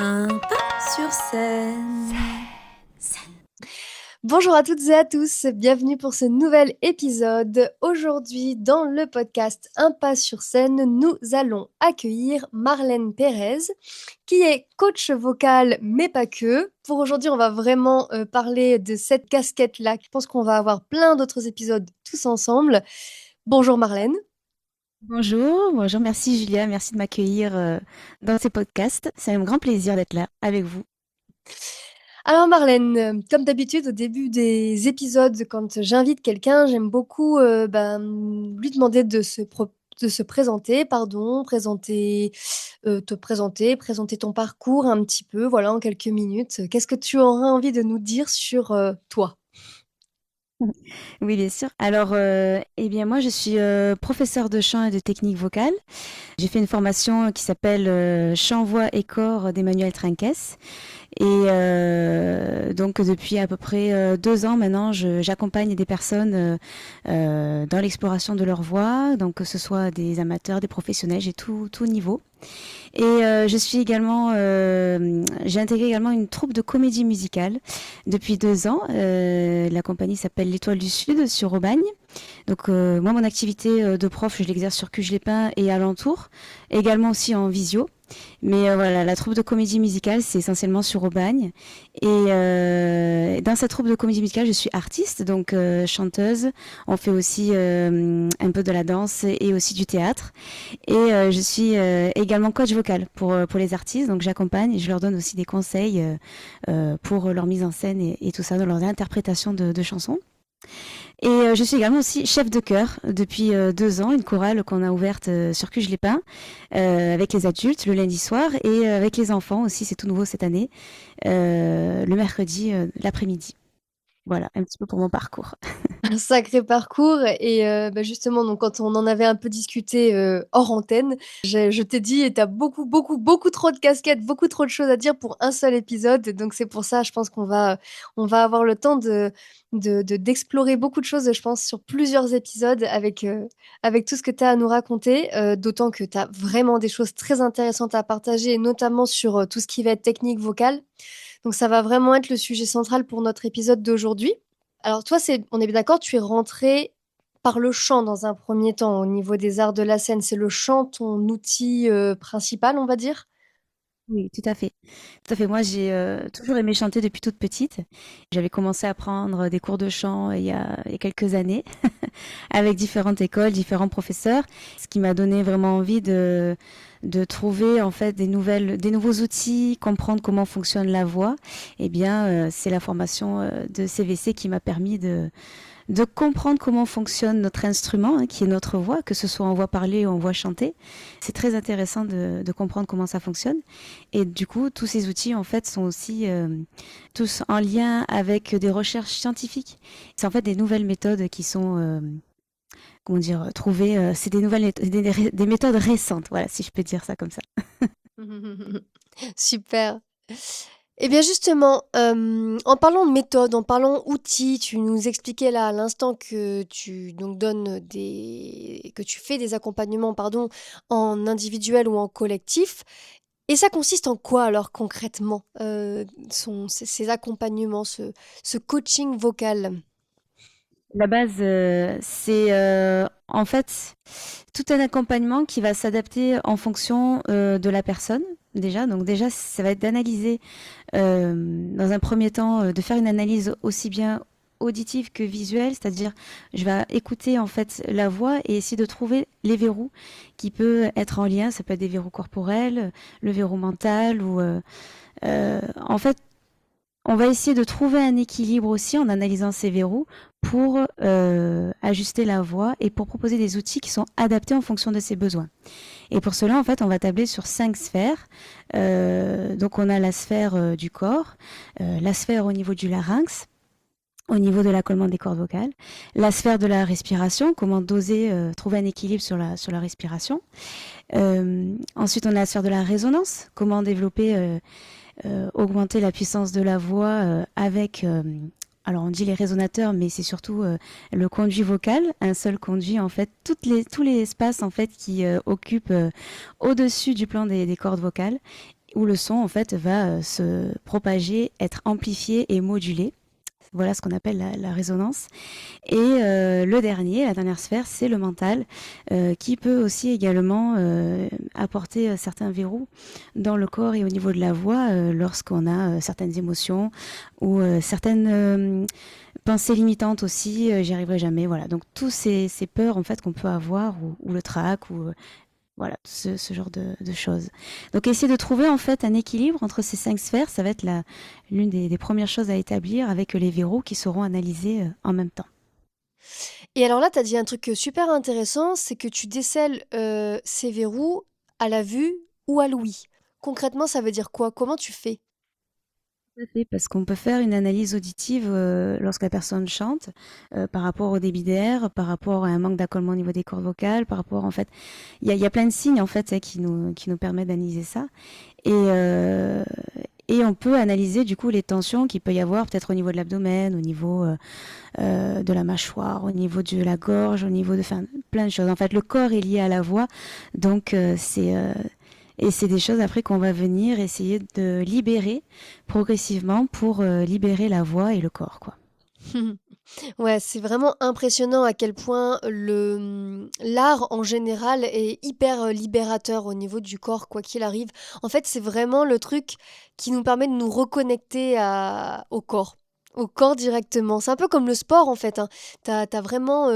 Un pas sur scène. Bonjour à toutes et à tous, bienvenue pour ce nouvel épisode. Aujourd'hui, dans le podcast Un pas sur scène, nous allons accueillir Marlène Pérez, qui est coach vocal, mais pas que. Pour aujourd'hui, on va vraiment parler de cette casquette-là. Je pense qu'on va avoir plein d'autres épisodes tous ensemble. Bonjour Marlène. Bonjour, merci Julia, merci de m'accueillir dans ces podcasts. C'est un grand plaisir d'être là avec vous. Alors Marlène, comme d'habitude au début des épisodes, quand j'invite quelqu'un, j'aime beaucoup lui demander de se présenter, présenter ton parcours un petit peu, voilà, en quelques minutes. Qu'est-ce que tu aurais envie de nous dire sur toi? Oui, bien sûr. Alors, eh bien, moi, je suis professeure de chant et de technique vocale. J'ai fait une formation qui s'appelle Chant, voix et corps d'Emmanuel Trinquès. Et donc, depuis à peu près 2 ans maintenant, j'accompagne des personnes dans l'exploration de leur voix, donc que ce soit des amateurs, des professionnels, j'ai tout niveau. Et j'ai intégré également une troupe de comédie musicale depuis 2 ans. La compagnie s'appelle l'Étoile du Sud sur Aubagne. Donc moi, mon activité de prof, je l'exerce sur Cuges-les-Pins et alentour, également aussi en visio. Mais voilà, la troupe de comédie musicale, c'est essentiellement sur Aubagne. Et dans cette troupe de comédie musicale, je suis artiste, donc chanteuse. On fait aussi un peu de la danse et aussi du théâtre. Et je suis également coach vocal pour les artistes. Donc j'accompagne et je leur donne aussi des conseils pour leur mise en scène et tout ça, dans leur interprétation de chansons. Et je suis également aussi chef de chœur depuis 2 ans, une chorale qu'on a ouverte sur Cuges-les-Pins avec les adultes le lundi soir et avec les enfants aussi, c'est tout nouveau cette année, le mercredi l'après-midi. Voilà, un petit peu pour mon parcours. Un sacré parcours et justement donc quand on en avait un peu discuté, hors antenne, je t'ai dit: «Tu as beaucoup, beaucoup, beaucoup trop de casquettes, beaucoup trop de choses à dire pour un seul épisode», donc c'est pour ça, je pense on va avoir le temps d'explorer beaucoup de choses, je pense, sur plusieurs épisodes avec tout ce que tu as à nous raconter, d'autant que tu as vraiment des choses très intéressantes à partager et notamment sur, tout ce qui va être technique vocale. Donc ça va vraiment être le sujet central pour notre épisode d'aujourd'hui. Alors toi, on est bien d'accord, tu es rentré par le chant dans un premier temps au niveau des arts de la scène. C'est le chant ton outil principal, on va dire? Oui, tout à fait. Tout à fait. Moi, j'ai toujours aimé chanter depuis toute petite. J'avais commencé à prendre des cours de chant il y a quelques années avec différentes écoles, différents professeurs, ce qui m'a donné vraiment envie de trouver en fait des nouveaux outils, comprendre comment fonctionne la voix. Eh bien, c'est la formation de CVC qui m'a permis de comprendre comment fonctionne notre instrument, hein, qui est notre voix, que ce soit en voix parlée ou en voix chantée. C'est très intéressant de comprendre comment ça fonctionne. Et du coup, tous ces outils, en fait, sont aussi tous en lien avec des recherches scientifiques. C'est en fait des nouvelles méthodes qui sont, comment dire, trouvées. C'est des nouvelles, des méthodes récentes, voilà, si je peux dire ça comme ça. Super. Eh bien justement, en parlant de méthode, en parlant outils, tu nous expliquais là à l'instant que tu donc que tu fais des accompagnements, pardon, en individuel ou en collectif. Et ça consiste en quoi alors concrètement, ces accompagnements, ce coaching vocal? La base, c'est en fait tout un accompagnement qui va s'adapter en fonction de la personne déjà. Donc déjà, ça va être d'analyser dans un premier temps, de faire une analyse aussi bien auditive que visuelle, c'est-à-dire je vais écouter en fait la voix et essayer de trouver les verrous qui peuvent être en lien. Ça peut être des verrous corporels, le verrou mental ou en fait on va essayer de trouver un équilibre aussi en analysant ces verrous pour ajuster la voix et pour proposer des outils qui sont adaptés en fonction de ses besoins. Et pour cela, en fait, on va tabler sur 5 sphères. Donc, on a la sphère du corps, la sphère au niveau du larynx, au niveau de l'accollement des cordes vocales, la sphère de la respiration, comment doser, trouver un équilibre sur la respiration. Ensuite, on a la sphère de la résonance, comment développer augmenter la puissance de la voix avec, alors on dit les résonateurs, mais c'est surtout le conduit vocal, un seul conduit en fait, tous les espaces en fait qui occupent au-dessus du plan des cordes vocales. où le son en fait va se propager, être amplifié et modulé. Voilà ce qu'on appelle la résonance. Et la dernière sphère, c'est le mental, qui peut aussi également apporter certains verrous dans le corps et au niveau de la voix lorsqu'on a certaines émotions ou certaines pensées limitantes aussi, j'y arriverai jamais. Voilà, donc tous ces peurs en fait qu'on peut avoir ou le trac ou voilà, ce genre de choses. Donc essayer de trouver en fait un équilibre entre ces 5 sphères, ça va être l'une des premières choses à établir avec les verrous qui seront analysés en même temps. Et alors là, tu as dit un truc super intéressant, c'est que tu décèles ces verrous à la vue ou à l'ouïe. Concrètement, ça veut dire quoi? Comment tu fais? Tout à fait, parce qu'on peut faire une analyse auditive lorsque la personne chante par rapport au débit d'air, par rapport à un manque d'accollement au niveau des cordes vocales, par rapport en fait, il y a plein de signes en fait qui nous permettent d'analyser ça et on peut analyser du coup les tensions qu'il peut y avoir peut-être au niveau de l'abdomen, au niveau de la mâchoire, au niveau de la gorge, au niveau de enfin, plein de choses. En fait, le corps est lié à la voix, donc et c'est des choses après qu'on va venir essayer de libérer progressivement pour libérer la voix et le corps, quoi. Ouais, c'est vraiment impressionnant à quel point l'art en général est hyper libérateur au niveau du corps, quoi qu'il arrive. En fait, c'est vraiment le truc qui nous permet de nous reconnecter au corps directement. C'est un peu comme le sport en fait, hein. T'as vraiment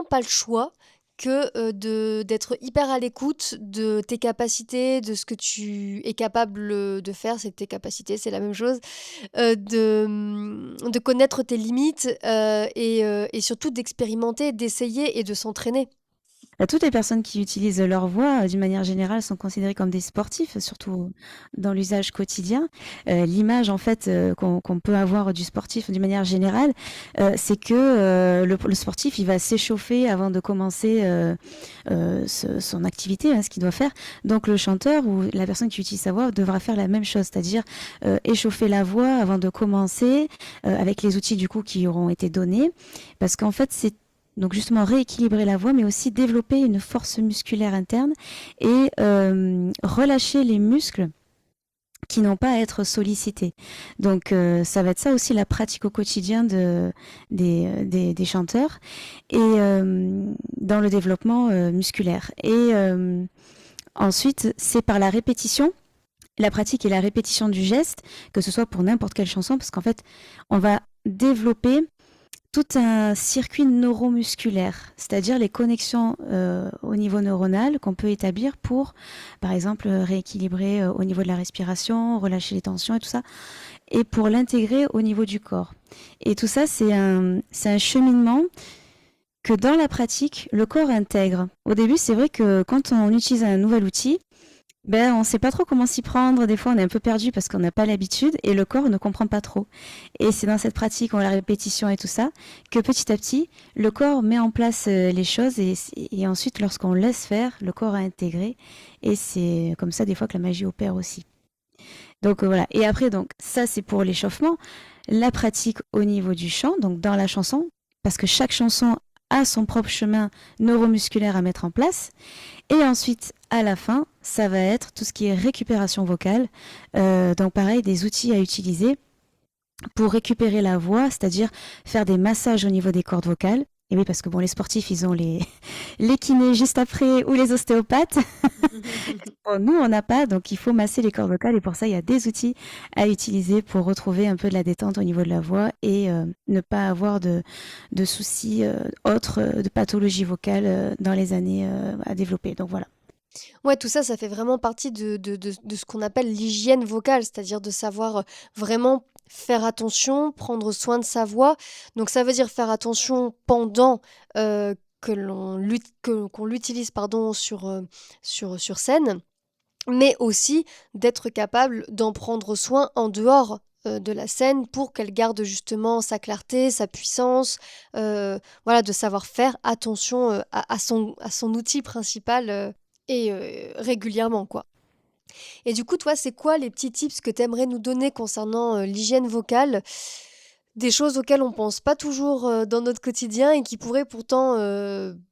pas le choix que d'être hyper à l'écoute de tes capacités, de ce que tu es capable de faire, c'est tes capacités, c'est la même chose de connaître tes limites et surtout d'expérimenter, d'essayer et de s'entraîner. Toutes les personnes qui utilisent leur voix, d'une manière générale, sont considérées comme des sportifs, surtout dans l'usage quotidien. L'image, en fait, qu'on peut avoir du sportif d'une manière générale, c'est que le sportif, il va s'échauffer avant de commencer son activité, hein, ce qu'il doit faire. Donc, le chanteur ou la personne qui utilise sa voix devra faire la même chose, c'est-à-dire échauffer la voix avant de commencer avec les outils, du coup, qui auront été donnés. Parce qu'en fait, c'est donc justement rééquilibrer la voix, mais aussi développer une force musculaire interne et relâcher les muscles qui n'ont pas à être sollicités. Donc ça va être ça aussi la pratique au quotidien des chanteurs et dans le développement musculaire. Et ensuite, c'est par la répétition. La pratique et la répétition du geste, que ce soit pour n'importe quelle chanson, parce qu'en fait, on va développer tout un circuit neuromusculaire, c'est-à-dire les connexions au niveau neuronal qu'on peut établir pour, par exemple, rééquilibrer au niveau de la respiration, relâcher les tensions et tout ça, et pour l'intégrer au niveau du corps. Et tout ça, c'est un cheminement que dans la pratique, le corps intègre. Au début, c'est vrai que quand on utilise un nouvel outil, on ne sait pas trop comment s'y prendre. Des fois, on est un peu perdu parce qu'on n'a pas l'habitude et le corps ne comprend pas trop. Et c'est dans cette pratique, la répétition et tout ça, que petit à petit, le corps met en place les choses et ensuite, lorsqu'on laisse faire, le corps a intégré. Et c'est comme ça, des fois, que la magie opère aussi. Donc voilà. Et après, donc ça, c'est pour l'échauffement. La pratique au niveau du chant, donc dans la chanson, parce que chaque chanson a son propre chemin neuromusculaire à mettre en place. Et ensuite, à la fin, ça va être tout ce qui est récupération vocale. Donc pareil, des outils à utiliser pour récupérer la voix, c'est-à-dire faire des massages au niveau des cordes vocales. Et oui, parce que bon, les sportifs, ils ont les kinés juste après ou les ostéopathes. Bon, nous, on n'a pas, donc il faut masser les cordes vocales. Et pour ça, il y a des outils à utiliser pour retrouver un peu de la détente au niveau de la voix et ne pas avoir de soucis autres, de pathologies vocales dans les années à développer. Donc voilà. Ouais, tout ça, ça fait vraiment partie de ce qu'on appelle l'hygiène vocale, c'est-à-dire de savoir vraiment faire attention, prendre soin de sa voix. Donc ça veut dire faire attention pendant qu'on l'utilise pardon, sur scène, mais aussi d'être capable d'en prendre soin en dehors de la scène pour qu'elle garde justement sa clarté, sa puissance, voilà, de savoir faire attention à son outil principal et régulièrement, quoi. Et du coup, toi, c'est quoi les petits tips que tu aimerais nous donner concernant l'hygiène vocale? Des choses auxquelles on pense pas toujours dans notre quotidien et qui pourraient pourtant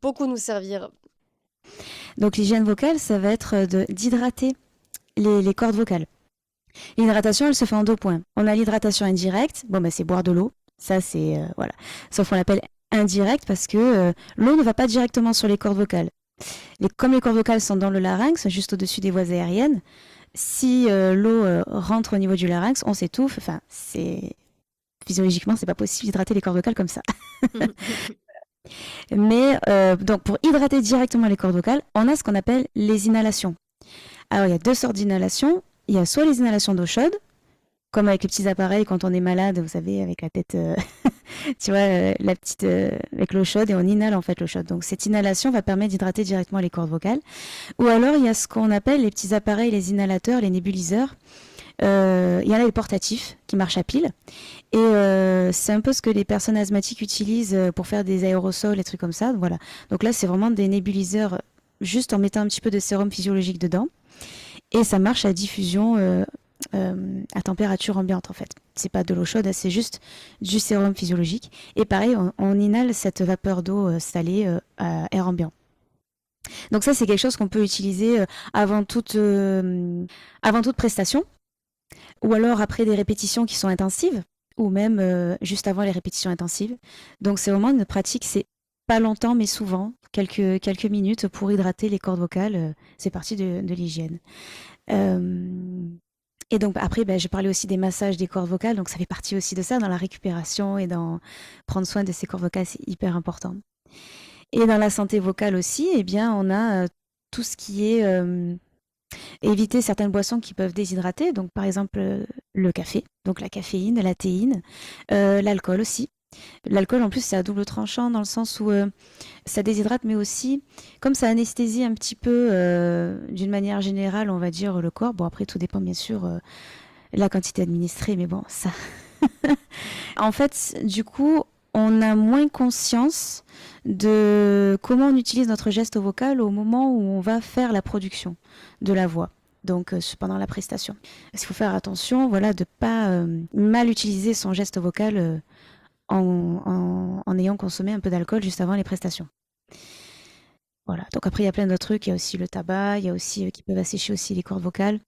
beaucoup nous servir. Donc l'hygiène vocale, ça va être d'hydrater les cordes vocales. L'hydratation, elle se fait en 2 points. On a l'hydratation indirecte, c'est boire de l'eau. Ça, c'est voilà. Sauf qu'on l'appelle indirecte parce que l'eau ne va pas directement sur les cordes vocales. Comme les cordes vocales sont dans le larynx, juste au-dessus des voies aériennes, si l'eau rentre au niveau du larynx, on s'étouffe. Enfin, physiologiquement, c'est pas possible d'hydrater les cordes vocales comme ça. Mais donc pour hydrater directement les cordes vocales, on a ce qu'on appelle les inhalations. Alors il y a 2 sortes d'inhalations. Il y a soit les inhalations d'eau chaude, comme avec les petits appareils quand on est malade, vous savez, avec la tête, tu vois, la petite, avec l'eau chaude, et on inhale en fait l'eau chaude. Donc cette inhalation va permettre d'hydrater directement les cordes vocales. Ou alors il y a ce qu'on appelle les petits appareils, les inhalateurs, les nébuliseurs. Il y en a les portatifs qui marchent à pile. Et c'est un peu ce que les personnes asthmatiques utilisent pour faire des aérosols, des trucs comme ça. Voilà. Donc là, c'est vraiment des nébuliseurs juste en mettant un petit peu de sérum physiologique dedans. Et ça marche à diffusion à température ambiante en fait. C'est pas de l'eau chaude, c'est juste du sérum physiologique. Et pareil, on inhale cette vapeur d'eau salée à air ambiant. Donc ça, c'est quelque chose qu'on peut utiliser avant toute prestation, ou alors après des répétitions qui sont intensives, ou même juste avant les répétitions intensives. Donc c'est vraiment une pratique, c'est pas longtemps mais souvent, quelques minutes pour hydrater les cordes vocales. C'est partie de l'hygiène. Et donc après, je parlais aussi des massages des cordes vocales, donc ça fait partie aussi de ça, dans la récupération et dans prendre soin de ces cordes vocales, c'est hyper important. Et dans la santé vocale aussi, on a tout ce qui est éviter certaines boissons qui peuvent déshydrater, donc par exemple le café, donc la caféine, la théine, l'alcool aussi. L'alcool, en plus, c'est à double tranchant dans le sens où ça déshydrate, mais aussi, comme ça anesthésie un petit peu, d'une manière générale, on va dire, le corps. Bon, après, tout dépend, bien sûr, la quantité administrée, mais bon, ça... En fait, du coup, on a moins conscience de comment on utilise notre geste vocal au moment où on va faire la production de la voix. Donc, pendant la prestation. Il faut faire attention, voilà, de ne pas mal utiliser son geste vocal en ayant consommé un peu d'alcool juste avant les prestations. Voilà. Donc après, il y a plein d'autres trucs. Il y a aussi le tabac, il y a aussi qui peuvent assécher aussi les cordes vocales.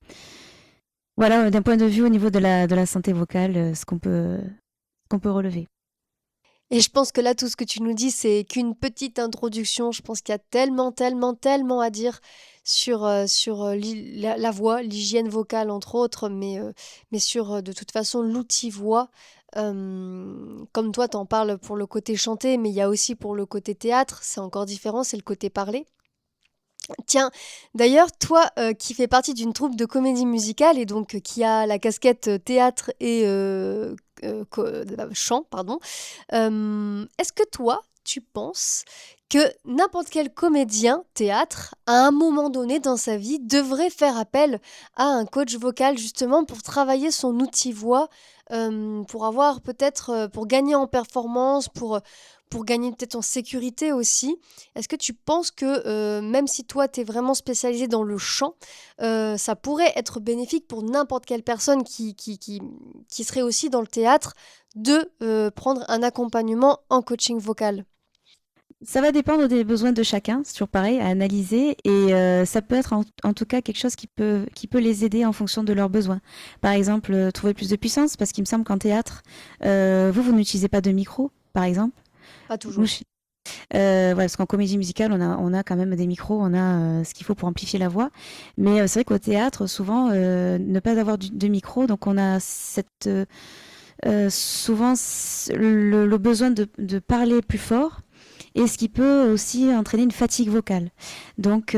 Voilà, d'un point de vue au niveau de la santé vocale, ce qu'on peut relever. Et je pense que là, tout ce que tu nous dis, c'est qu'une petite introduction. Je pense qu'il y a tellement, tellement, tellement à dire sur la voix, l'hygiène vocale, entre autres, mais sur, de toute façon, l'outil voix. Comme toi, t'en parles pour le côté chanté, mais il y a aussi pour le côté théâtre, c'est encore différent, c'est le côté parlé. Tiens, d'ailleurs, toi qui fais partie d'une troupe de comédie musicale et donc qui a la casquette théâtre et chant, pardon, est-ce que toi, tu penses que n'importe quel comédien théâtre, à un moment donné dans sa vie, devrait faire appel à un coach vocal justement pour travailler son outil voix, pour avoir peut-être, pour gagner en performance, pour gagner peut-être en sécurité aussi. Est-ce que tu penses que même si toi, tu es vraiment spécialisé dans le chant, ça pourrait être bénéfique pour n'importe quelle personne qui serait aussi dans le théâtre de prendre un accompagnement en coaching vocal? Ça va dépendre des besoins de chacun, c'est toujours pareil, à analyser. Et ça peut être en tout cas quelque chose qui peut les aider en fonction de leurs besoins. Par exemple, trouver plus de puissance, parce qu'il me semble qu'en théâtre, vous n'utilisez pas de micro, par exemple. Pas toujours. Ouais, parce qu'en comédie musicale, on a quand même des micros, on a ce qu'il faut pour amplifier la voix. Mais c'est vrai qu'au théâtre, souvent, ne pas avoir de micro, donc on a souvent le besoin de parler plus fort, et ce qui peut aussi entraîner une fatigue vocale. Donc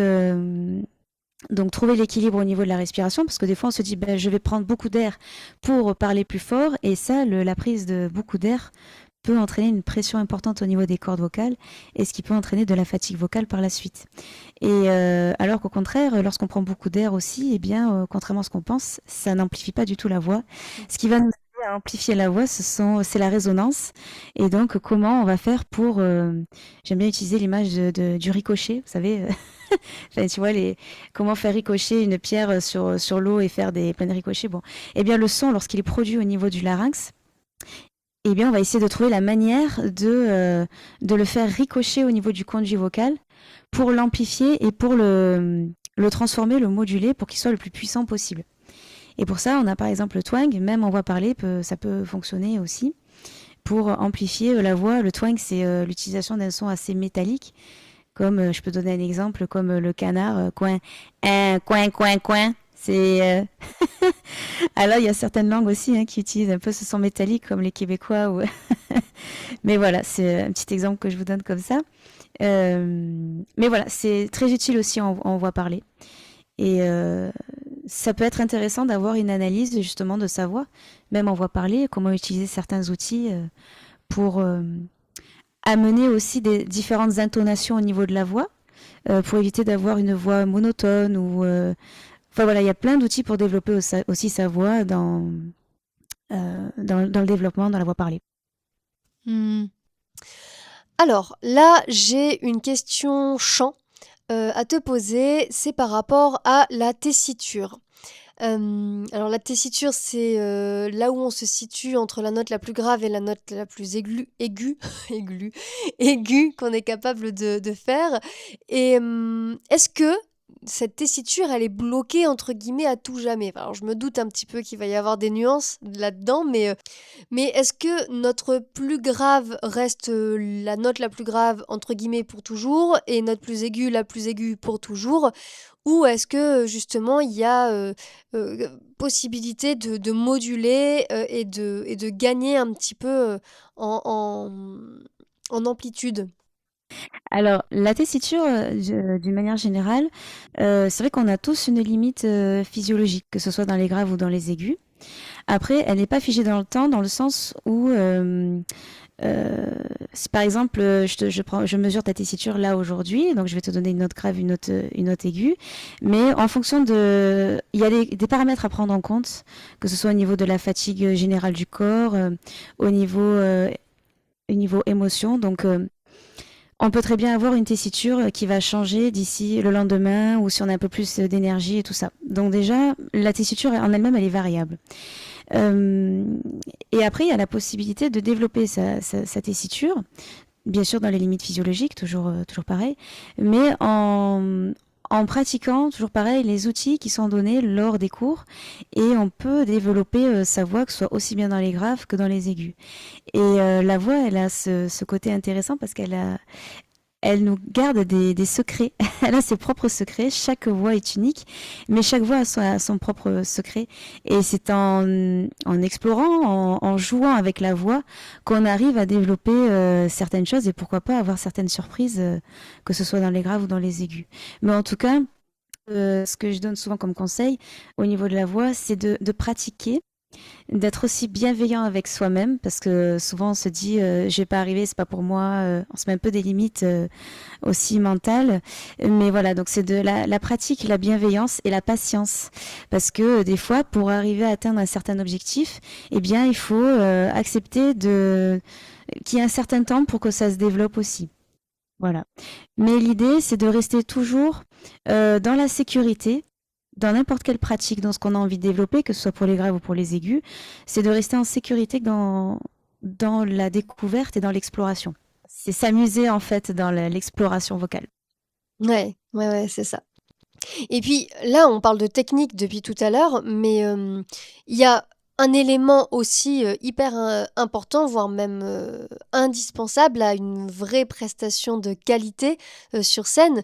trouver l'équilibre au niveau de la respiration, parce que des fois on se dit je vais prendre beaucoup d'air pour parler plus fort, et ça, la prise de beaucoup d'air peut entraîner une pression importante au niveau des cordes vocales, et ce qui peut entraîner de la fatigue vocale par la suite. Et alors qu'au contraire, lorsqu'on prend beaucoup d'air aussi, contrairement à ce qu'on pense, ça n'amplifie pas du tout la voix. Ce qui va nous aider à amplifier la voix, c'est la résonance. Et donc, comment on va faire pour... j'aime bien utiliser l'image du ricochet, vous savez. Enfin, tu vois, comment faire ricocher une pierre sur l'eau et faire plein de ricochets. Bon. Eh bien, le son, lorsqu'il est produit au niveau du larynx, on va essayer de trouver la manière de le faire ricocher au niveau du conduit vocal pour l'amplifier et pour le le transformer, le moduler pour qu'il soit le plus puissant possible. Et pour ça, on a par exemple le twang, même en voix parlée, ça peut fonctionner aussi pour amplifier la voix. Le twang, c'est l'utilisation d'un son assez métallique, comme je peux donner un exemple, comme le canard, coin, coin, coin, coin. C'est alors il y a certaines langues aussi qui utilisent un peu ce son métallique, comme les Québécois. Mais voilà, c'est un petit exemple que je vous donne comme ça. Mais voilà, c'est très utile aussi en voix parlée. Et ça peut être intéressant d'avoir une analyse justement de sa voix, même en voix parlée, comment utiliser certains outils pour amener aussi des différentes intonations au niveau de la voix, pour éviter d'avoir une voix monotone ou enfin voilà, il y a plein d'outils pour développer aussi sa voix dans le développement, dans la voix parlée. Alors là, j'ai une question chant à te poser. C'est par rapport à la tessiture. Alors la tessiture, c'est là où on se situe entre la note la plus grave et la note la plus aiguë qu'on est capable de faire. Et est-ce que cette tessiture, elle est bloquée entre guillemets à tout jamais? Alors je me doute un petit peu qu'il va y avoir des nuances là-dedans, mais est-ce que notre plus grave reste la note la plus grave entre guillemets pour toujours et notre plus aiguë la plus aiguë pour toujours? Ou est-ce que justement il y a possibilité de moduler et de gagner un petit peu en amplitude? Alors, la tessiture, d'une manière générale, c'est vrai qu'on a tous une limite physiologique, que ce soit dans les graves ou dans les aigus. Après, elle n'est pas figée dans le temps, dans le sens où, si par exemple, je mesure ta tessiture là aujourd'hui, donc je vais te donner une note grave, une note aiguë, mais en fonction de, il y a des paramètres à prendre en compte, que ce soit au niveau de la fatigue générale du corps, au niveau émotion, donc on peut très bien avoir une tessiture qui va changer d'ici le lendemain ou si on a un peu plus d'énergie et tout ça. Donc déjà, la tessiture en elle-même, elle est variable. Et après, il y a la possibilité de développer sa tessiture, bien sûr dans les limites physiologiques, toujours pareil, mais en pratiquant, toujours pareil, les outils qui sont donnés lors des cours, et on peut développer sa voix, que ce soit aussi bien dans les graves que dans les aigus. Et la voix, elle a ce côté intéressant parce elle nous garde des secrets. Elle a ses propres secrets. Chaque voix est unique, mais chaque voix a son propre secret. Et c'est en explorant, en jouant avec la voix, qu'on arrive à développer certaines choses et pourquoi pas avoir certaines surprises, que ce soit dans les graves ou dans les aigus. Mais en tout cas, ce que je donne souvent comme conseil au niveau de la voix, c'est de pratiquer, d'être aussi bienveillant avec soi-même, parce que souvent on se dit je vais pas arriver, c'est pas pour moi, on se met un peu des limites aussi mentales, mais voilà, donc c'est de la pratique, la bienveillance et la patience, parce que des fois pour arriver à atteindre un certain objectif, eh bien il faut accepter qu'il y ait un certain temps pour que ça se développe aussi. Voilà. Mais l'idée, c'est de rester toujours dans la sécurité, dans n'importe quelle pratique, dans ce qu'on a envie de développer, que ce soit pour les graves ou pour les aigus, c'est de rester en sécurité dans la découverte et dans l'exploration. C'est s'amuser en fait dans l'exploration vocale. Ouais, c'est ça. Et puis là, on parle de technique depuis tout à l'heure, mais il y a un élément aussi hyper important, voire même indispensable à une vraie prestation de qualité sur scène,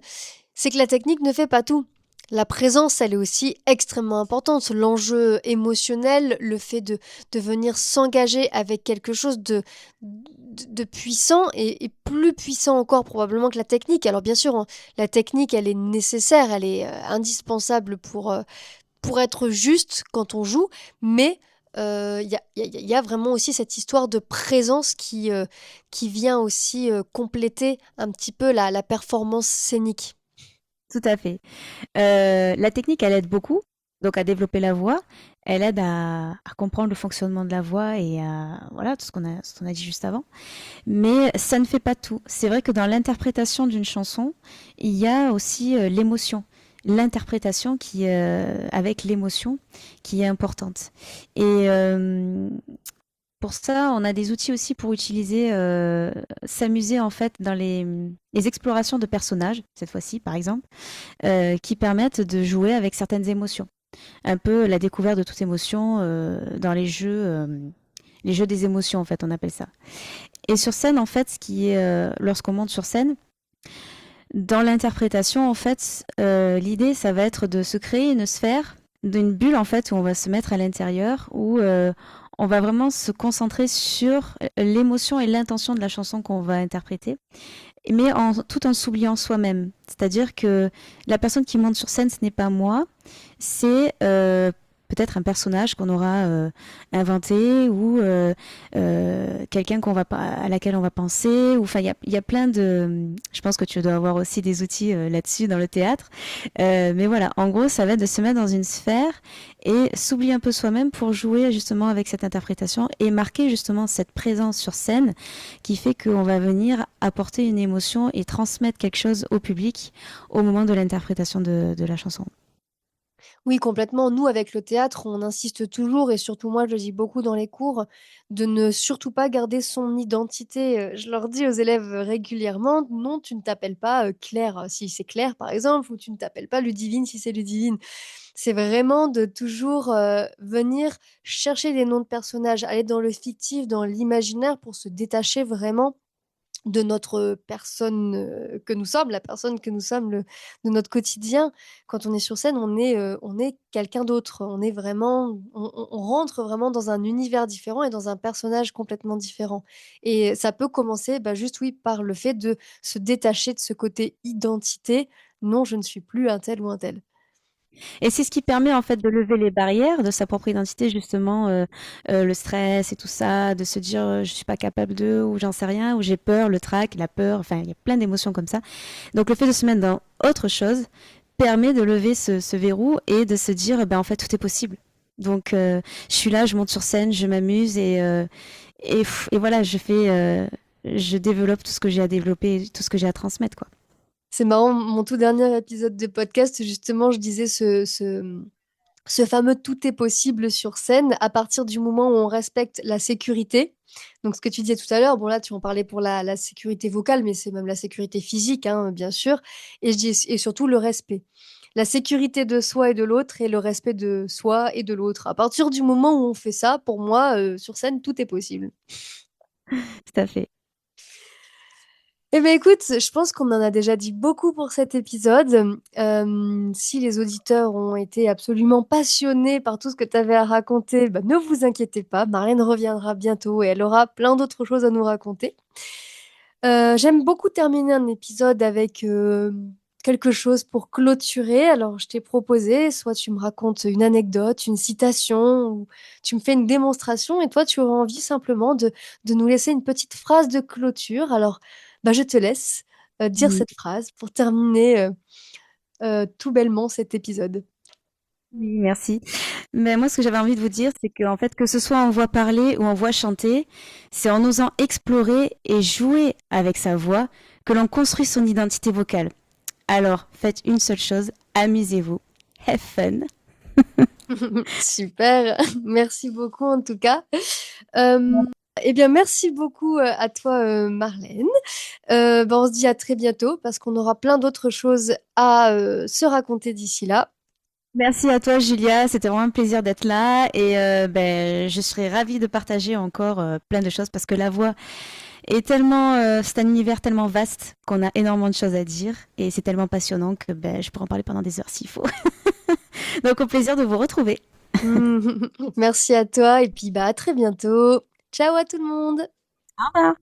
c'est que la technique ne fait pas tout. La présence, elle est aussi extrêmement importante. L'enjeu émotionnel, le fait de venir s'engager avec quelque chose de puissant et plus puissant encore probablement que la technique. Alors bien sûr, hein, la technique, elle est nécessaire, elle est indispensable pour être juste quand on joue, mais il y a vraiment aussi cette histoire de présence qui vient aussi compléter un petit peu la performance scénique. Tout à fait. La technique, elle aide beaucoup, donc à développer la voix. Elle aide à comprendre le fonctionnement de la voix et à voilà tout ce qu'on a dit juste avant. Mais ça ne fait pas tout. C'est vrai que dans l'interprétation d'une chanson, il y a aussi l'émotion, l'interprétation avec l'émotion qui est importante. Et pour ça, on a des outils aussi pour utiliser, s'amuser en fait dans les explorations de personnages, cette fois-ci par exemple, qui permettent de jouer avec certaines émotions. Un peu la découverte de toute émotion dans les jeux des émotions en fait, on appelle ça. Et sur scène, en fait, ce qui est, lorsqu'on monte sur scène, dans l'interprétation, en fait, l'idée, ça va être de se créer une sphère, d'une bulle, en fait, où on va se mettre à l'intérieur, où on va vraiment se concentrer sur l'émotion et l'intention de la chanson qu'on va interpréter, mais tout en s'oubliant soi-même. C'est-à-dire que la personne qui monte sur scène, ce n'est pas moi, c'est peut-être un personnage qu'on aura inventé ou quelqu'un à laquelle on va penser. Ou enfin, il y a plein de. Je pense que tu dois avoir aussi des outils là-dessus dans le théâtre. Mais voilà, en gros, ça va être de se mettre dans une sphère et s'oublier un peu soi-même pour jouer justement avec cette interprétation et marquer justement cette présence sur scène qui fait qu'on va venir apporter une émotion et transmettre quelque chose au public au moment de l'interprétation de la chanson. Oui, complètement. Nous, avec le théâtre, on insiste toujours, et surtout moi, je le dis beaucoup dans les cours, de ne surtout pas garder son identité. Je leur dis aux élèves régulièrement, non, tu ne t'appelles pas Claire si c'est Claire, par exemple, ou tu ne t'appelles pas Ludivine si c'est Ludivine. C'est vraiment de toujours venir chercher des noms de personnages, aller dans le fictif, dans l'imaginaire pour se détacher vraiment de notre personne que nous sommes, la personne que nous sommes, de notre quotidien. Quand on est sur scène, on est quelqu'un d'autre. On est vraiment, on rentre vraiment dans un univers différent et dans un personnage complètement différent. Et ça peut commencer bah, juste, oui, par le fait de se détacher de ce côté identité. Non, je ne suis plus un tel ou un tel. Et c'est ce qui permet en fait de lever les barrières de sa propre identité, justement, le stress et tout ça, de se dire je suis pas capable de, ou j'en sais rien, ou j'ai peur, le trac, la peur, enfin il y a plein d'émotions comme ça. Donc le fait de se mettre dans autre chose permet de lever ce verrou et de se dire ben en fait tout est possible. Donc je suis là, je monte sur scène, je m'amuse et voilà, je développe tout ce que j'ai à développer, tout ce que j'ai à transmettre quoi. C'est marrant, mon tout dernier épisode de podcast, justement, je disais ce fameux tout est possible sur scène à partir du moment où on respecte la sécurité. Donc, ce que tu disais tout à l'heure, bon, là, tu en parlais pour la sécurité vocale, mais c'est même la sécurité physique, hein, bien sûr. Et, je dis, et surtout le respect. La sécurité de soi et de l'autre et le respect de soi et de l'autre. À partir du moment où on fait ça, pour moi, sur scène, tout est possible. Tout à fait. Eh bien, écoute, je pense qu'on en a déjà dit beaucoup pour cet épisode. Si les auditeurs ont été absolument passionnés par tout ce que tu avais à raconter, bah, ne vous inquiétez pas, Marlène reviendra bientôt et elle aura plein d'autres choses à nous raconter. J'aime beaucoup terminer un épisode avec quelque chose pour clôturer. Alors, je t'ai proposé, soit tu me racontes une anecdote, une citation, ou tu me fais une démonstration, et toi, tu auras envie simplement de nous laisser une petite phrase de clôture. Alors, bah, je te laisse dire Mm. cette phrase pour terminer tout bellement cet épisode. Oui, merci. Mais moi, ce que j'avais envie de vous dire, c'est qu'en fait, que ce soit en voix parlée ou en voix chantée, c'est en osant explorer et jouer avec sa voix que l'on construit son identité vocale. Alors, faites une seule chose, amusez-vous. Have fun. Super, merci beaucoup en tout cas. Eh bien, merci beaucoup à toi, Marlène. Ben, on se dit à très bientôt parce qu'on aura plein d'autres choses à se raconter d'ici là. Merci à toi, Julia. C'était vraiment un plaisir d'être là et ben, je serais ravie de partager encore plein de choses parce que la voix est tellement, c'est un univers tellement vaste qu'on a énormément de choses à dire et c'est tellement passionnant que ben, je pourrais en parler pendant des heures s'il faut. Donc au plaisir de vous retrouver. Merci à toi et puis bah, à très bientôt. Ciao à tout le monde. Au revoir.